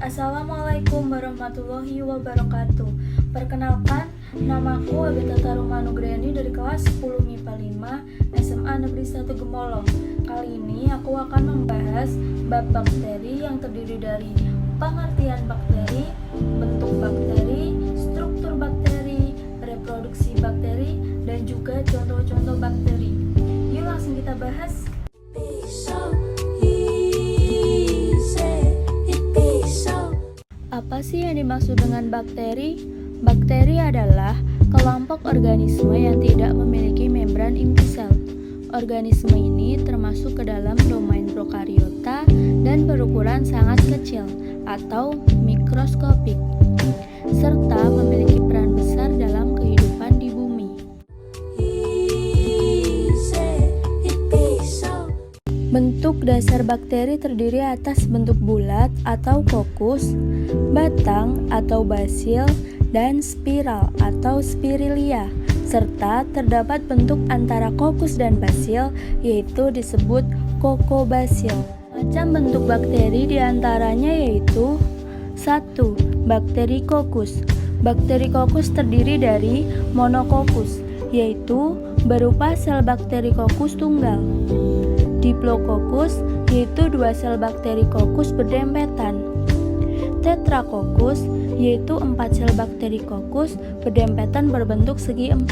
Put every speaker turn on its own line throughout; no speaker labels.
Assalamualaikum warahmatullahi wabarakatuh. Perkenalkan, namaku Abita Tarumanugriyani dari kelas 10 MIPA 5 SMA Negeri 1 Gemolong. Kali ini aku akan membahas bab bakteri yang terdiri dari pengertian bakteri, bentuk bakteri, struktur bakteri, reproduksi bakteri, dan juga contoh-contoh bakteri. Yuk langsung kita bahas. Apa sih yang dimaksud dengan bakteri? Bakteri adalah kelompok organisme yang tidak memiliki membran inti sel. Organisme ini termasuk ke dalam domain prokariota dan berukuran sangat kecil atau mikroskopik, serta memiliki peran besar dalam kehidupan di bumi. Bentuk dasar bakteri terdiri atas bentuk bulat atau kokus, batang atau basil, dan spiral atau spirilia, serta terdapat bentuk antara kokus dan basil, yaitu disebut kokobasil. Macam bentuk bakteri diantaranya yaitu 1. Bakteri kokus. Bakteri kokus terdiri dari monokokus, yaitu berupa sel bakteri kokus tunggal. Diplococcus, yaitu 2 sel bakteri kokus berdempetan. Tetracoccus, yaitu 4 sel bakteri kokus berdempetan berbentuk segi 4.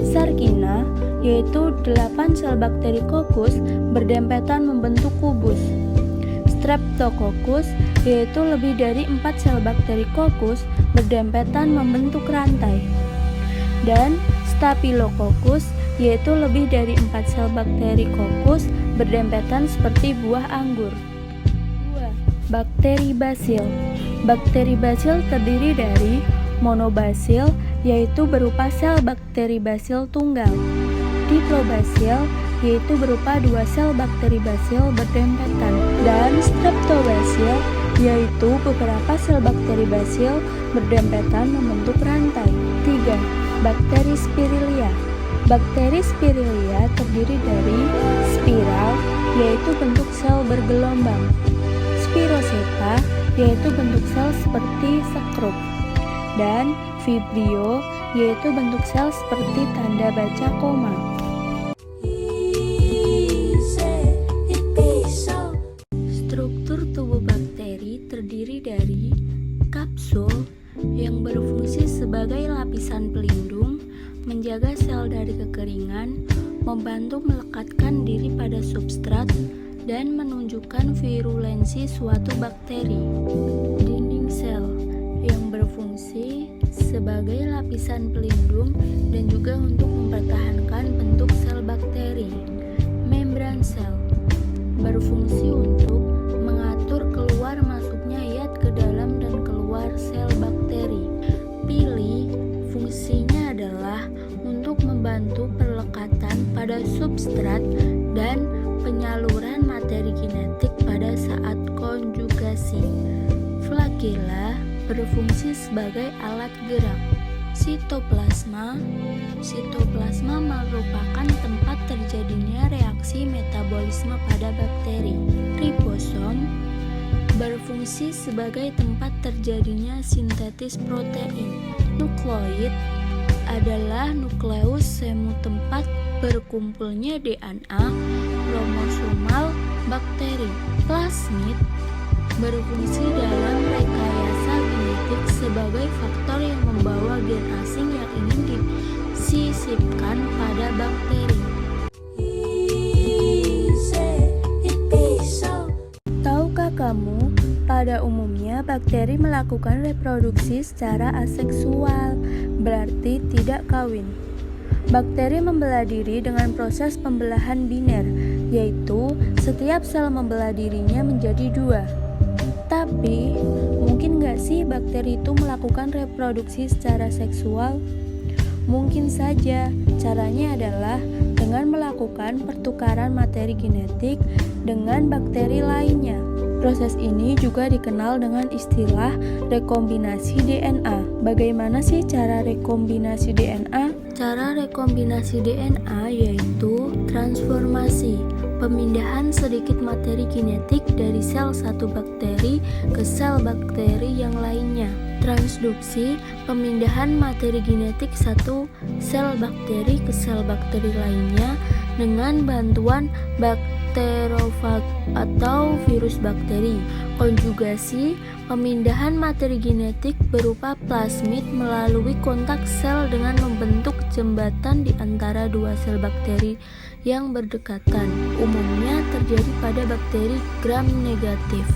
Sarkina, yaitu 8 sel bakteri kokus berdempetan membentuk kubus. Streptococcus, yaitu lebih dari 4 sel bakteri kokus berdempetan membentuk rantai. Dan Staphylococcus, yaitu lebih dari 4 sel bakteri kokus berdempetan seperti buah anggur. 2. Bakteri basil. Bakteri basil terdiri dari monobasil, yaitu berupa sel bakteri basil tunggal. Diplobasil, yaitu berupa 2 sel bakteri basil berdempetan. Dan streptobasil, yaitu beberapa sel bakteri basil berdempetan membentuk rantai. 3. Bakteri spirilia. Bakteri spirilia terdiri dari spiral, yaitu bentuk sel bergelombang, spiroseta, yaitu bentuk sel seperti sekrup, dan vibrio, yaitu bentuk sel seperti tanda baca koma. Struktur tubuh bakteri terdiri dari kapsul yang berfungsi sebagai lapisan pelindung, menjaga sel dari kekeringan, membantu melekatkan diri pada substrat, dan menunjukkan virulensi suatu bakteri. Dinding sel yang berfungsi sebagai lapisan pelindung dan juga untuk mempertahankan bentuk sel bakteri. Membran sel berfungsi untuk mengatur keluar masuknya ion ke dalam dan keluar sel bakteri. Pili fungsinya adalah untuk membantu perlekatan pada substrat dan penyaluran materi kinetik pada saat konjugasi. Flagella berfungsi sebagai alat gerak. Sitoplasma merupakan tempat terjadinya reaksi metabolisme pada bakteri. Ribosom berfungsi sebagai tempat terjadinya sintetis protein. Nukleoid adalah nukleus semu tempat berkumpulnya DNA kromosomal bakteri. Plasmid berfungsi dalam rekayasa genetik sebagai faktor yang membawa gen asing yang ingin disisipkan pada bakteri. Tahukah kamu, pada umumnya bakteri melakukan reproduksi secara aseksual, berarti tidak kawin. Bakteri membelah diri dengan proses pembelahan biner, yaitu setiap sel membelah dirinya menjadi 2. Tapi, mungkin gak sih bakteri itu melakukan reproduksi secara seksual? Mungkin saja. Caranya adalah dengan melakukan pertukaran materi genetik dengan bakteri lainnya. Proses ini juga dikenal dengan istilah rekombinasi DNA. Bagaimana sih cara rekombinasi DNA? Cara rekombinasi DNA yaitu transformasi, pemindahan sedikit materi genetik dari sel satu bakteri ke sel bakteri yang lainnya. Transduksi, pemindahan materi genetik satu sel bakteri ke sel bakteri lainnya dengan bantuan bakterofag atau virus bakteri. Konjugasi, pemindahan materi genetik berupa plasmid melalui kontak sel dengan membentuk jembatan di antara dua sel bakteri yang berdekatan. Umumnya terjadi pada bakteri gram negatif.